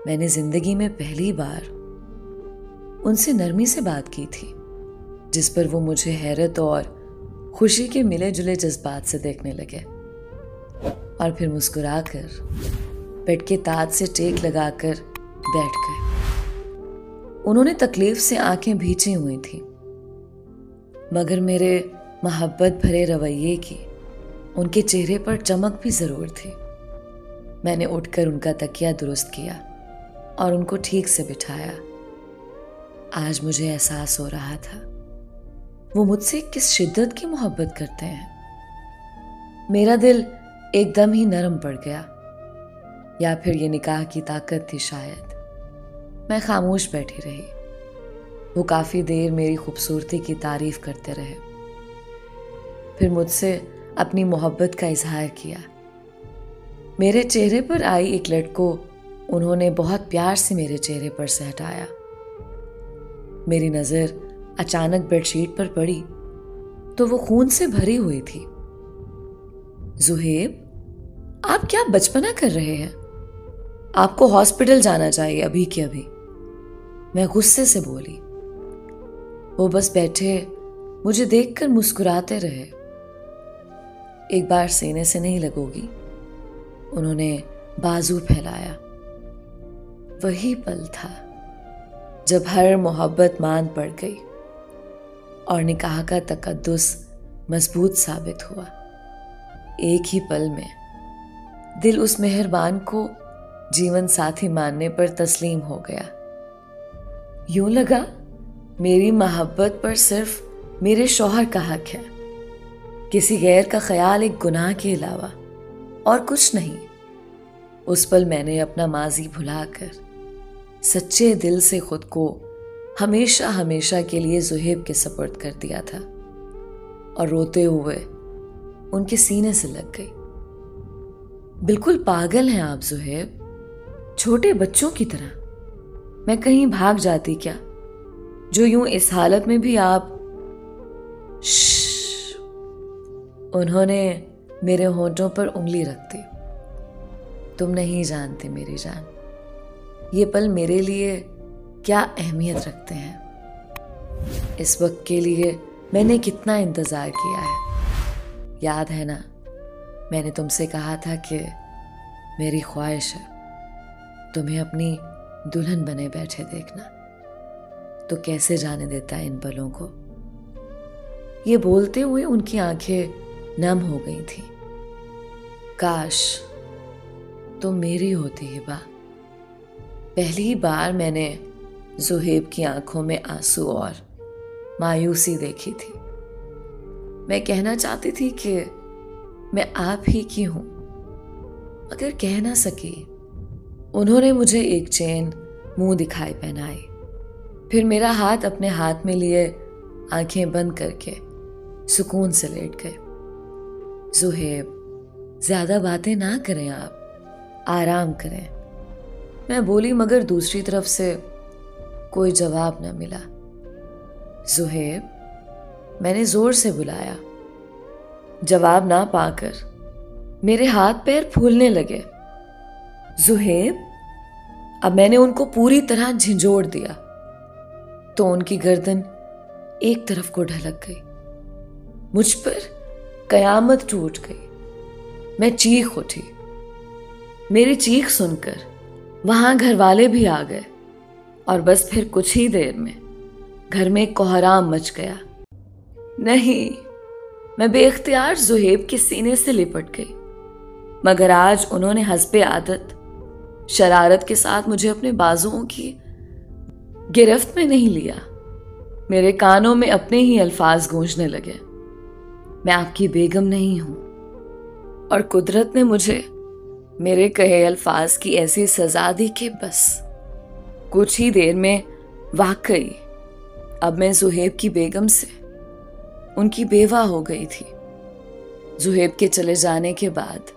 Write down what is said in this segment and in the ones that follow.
मैंने जिंदगी में पहली बार उनसे नरमी से बात की थी, जिस पर वो मुझे हैरत और खुशी के मिले जुले जज्बात से देखने लगे और फिर मुस्कुराकर बेड के ताज से टेक लगाकर बैठ गए। उन्होंने तकलीफ से आंखें भींची हुई थी, मगर मेरे मोहब्बत भरे रवैये की उनके चेहरे पर चमक भी जरूर थी। मैंने उठकर उनका तकिया दुरुस्त किया और उनको ठीक से बिठाया। आज मुझे एहसास हो रहा था वो मुझसे किस शिद्दत की मोहब्बत करते हैं। मेरा दिल एकदम ही नरम पड़ गया, या फिर ये निकाह की ताकत थी शायद। मैं खामोश बैठी रही। वो काफी देर मेरी खूबसूरती की तारीफ करते रहे, फिर मुझसे अपनी मोहब्बत का इजहार किया। मेरे चेहरे पर आई एक लट को उन्होंने बहुत प्यार से मेरे चेहरे पर से हटाया। मेरी नजर अचानक बेडशीट पर पड़ी तो वो खून से भरी हुई थी। जुहेब, आप क्या बचपना कर रहे हैं? आपको हॉस्पिटल जाना चाहिए अभी के अभी, मैं गुस्से से बोली। वो बस बैठे मुझे देखकर मुस्कुराते रहे। एक बार सीने से नहीं लगोगी, उन्होंने बाजू फैलाया। वही पल था जब हर मोहब्बत मान पड़ गई और निकाह का तकद्दुस मजबूत साबित हुआ। एक ही पल में दिल उस मेहरबान को जीवन साथी मानने पर तस्लीम हो गया। यूं लगा मेरी मोहब्बत पर सिर्फ मेरे शौहर का हक है, किसी गैर का ख्याल एक गुनाह के अलावा और कुछ नहीं। उस पल मैंने अपना माजी भुलाकर सच्चे दिल से खुद को हमेशा हमेशा के लिए जुहेब के सपुर्द कर दिया था और रोते हुए उनके सीने से लग गई। बिल्कुल पागल हैं आप जुहेब, छोटे बच्चों की तरह। मैं कहीं भाग जाती क्या, जो यूं इस हालत में भी आप। उन्होंने मेरे होंठों पर उंगली रख दी। तुम नहीं जानते मेरी जान, ये पल मेरे लिए क्या अहमियत रखते हैं। इस वक्त के लिए मैंने कितना इंतजार किया है। याद है ना, मैंने तुमसे कहा था कि मेरी ख्वाहिश है तुम्हें अपनी दुल्हन बने बैठे देखना। तो कैसे जाने देता है इन पलों को। ये बोलते हुए उनकी आंखें नम हो गई थी। काश तुम मेरी होती हिबा। पहली बार मैंने जुहेब की आंखों में आंसू और मायूसी देखी थी। मैं कहना चाहती थी कि मैं आप ही की हूं, मगर कह ना सकी। उन्होंने मुझे एक चेन मुंह दिखाई पहनाई, फिर मेरा हाथ अपने हाथ में लिए आंखें बंद करके सुकून से लेट गए। जुहेब, ज्यादा बातें ना करें, आप आराम करें, मैं बोली, मगर दूसरी तरफ से कोई जवाब न मिला। जुहेब, मैंने जोर से बुलाया। जवाब ना पाकर मेरे हाथ पैर फूलने लगे। जुहेब, अब मैंने उनको पूरी तरह झिंझोड़ दिया तो उनकी गर्दन एक तरफ को ढलक गई। मुझ पर कयामत टूट गई। मैं चीख उठी। मेरी चीख सुनकर वहां घर वाले भी आ गए और बस फिर कुछ ही देर में घर में कोहराम मच गया। नहीं, मैं बेख्तियार जुहेब के सीने से लिपट गई, मगर आज उन्होंने हस्बे आदत शरारत के साथ मुझे अपने बाजुओं की गिरफ्त में नहीं लिया। मेरे कानों में अपने ही अल्फाज गूंजने लगे। मैं आपकी बेगम नहीं हूं और कुदरत ने मुझे मेरे कहे अल्फाज की ऐसी सजा दी कि बस कुछ ही देर में वाकई अब मैं जुहेब की बेगम से उनकी बेवा हो गई थी। जुहेब के चले जाने के बाद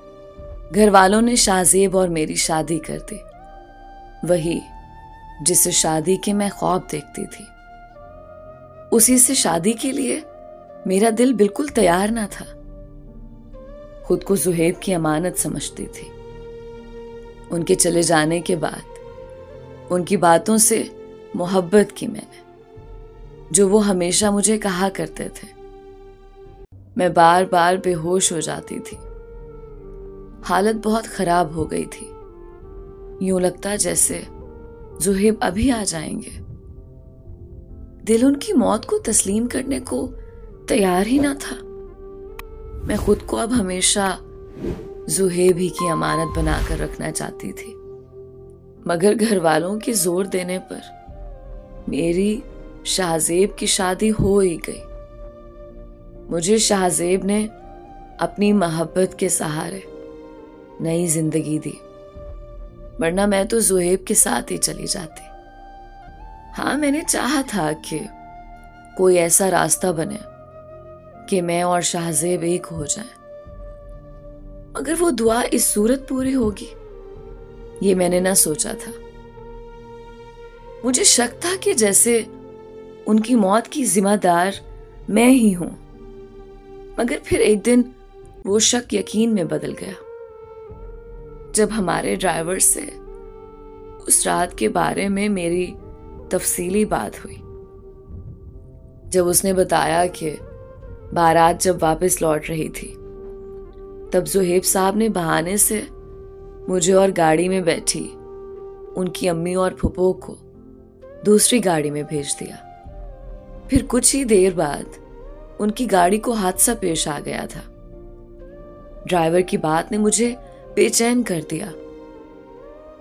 घर वालों ने शाहजेब और मेरी शादी कर दी, वही जिस शादी के मैं ख्वाब देखती थी। उसी से शादी के लिए मेरा दिल बिल्कुल तैयार ना था। खुद को जुहेब की अमानत समझती थी। उनके चले जाने के बाद उनकी बातों से मोहब्बत की मैंने, जो वो हमेशा मुझे कहा करते थे। मैं बार बार बेहोश हो जाती थी। हालत बहुत खराब हो गई थी। यूं लगता जैसे ज़ुहैब अभी आ जाएंगे। दिल उनकी मौत को तस्लीम करने को तैयार ही ना था। मैं खुद को अब हमेशा ज़ुहैब ही की अमानत बनाकर रखना चाहती थी, मगर घर वालों के जोर देने पर मेरी शाहज़ेब की शादी हो ही गई। मुझे शाहज़ेब ने अपनी मोहब्बत के सहारे नई जिंदगी दी, वरना मैं तो ज़ुहैब के साथ ही चली जाती। हाँ, मैंने चाहा था कि कोई ऐसा रास्ता बने कि मैं और शाहज़ेब एक हो जाएं, मगर वो दुआ इस सूरत पूरी होगी ये मैंने ना सोचा था। मुझे शक था कि जैसे उनकी मौत की जिम्मेदार मैं ही हूं, मगर फिर एक दिन वो शक यकीन में बदल गया जब हमारे ड्राइवर से उस रात के बारे में मेरी तफसीली बात हुई। जब उसने बताया कि बारात जब वापस लौट रही थी, तब ज़ुहैब साहब ने बहाने से मुझे और गाड़ी में बैठी उनकी अम्मी और फुप्पो को दूसरी गाड़ी में भेज दिया। फिर कुछ ही देर बाद उनकी गाड़ी को हादसा पेश आ गया था। ड्राइवर की बात ने मुझे बेचैन कर दिया।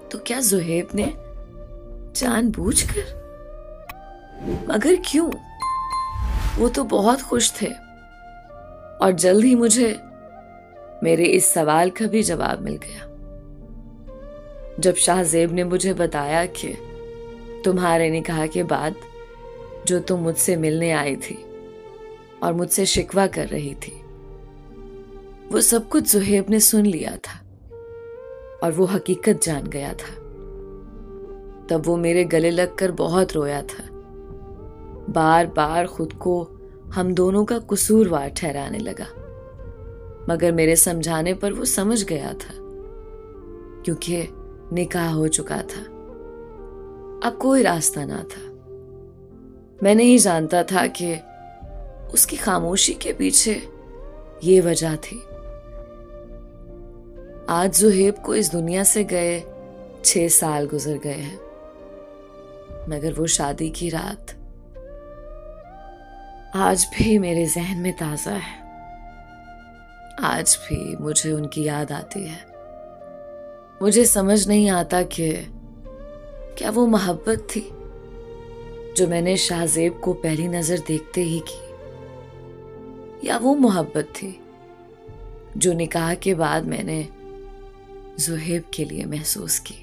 तो क्या ज़ुहैब ने जानबूझकर? मगर क्यों? वो तो बहुत खुश थे और जल्द ही मुझे मेरे इस सवाल का भी जवाब मिल गया जब शाहज़ेब ने मुझे बताया कि तुम्हारे निकाह के बाद जो तुम मुझसे मिलने आई थी और मुझसे शिकवा कर रही थी, वो सब कुछ ज़ुहैब ने सुन लिया था और वो हकीकत जान गया था। तब वो मेरे गले लगकर बहुत रोया था, बार बार खुद को हम दोनों का कसूरवार ठहराने लगा, मगर मेरे समझाने पर वो समझ गया था, क्योंकि निकाह हो चुका था। अब कोई रास्ता ना था। मैं नहीं जानता था कि उसकी खामोशी के पीछे ये वजह थी। आज ज़ुहैब को इस दुनिया से गए 6 साल गुजर गए हैं, मगर वो शादी की रात आज भी मेरे जहन में ताजा है। आज भी मुझे उनकी याद आती है। मुझे समझ नहीं आता कि क्या वो मोहब्बत थी जो मैंने शाहज़ेब को पहली नजर देखते ही की, या वो मोहब्बत थी जो निकाह के बाद मैंने ज़ुहैब के लिए महसूस की।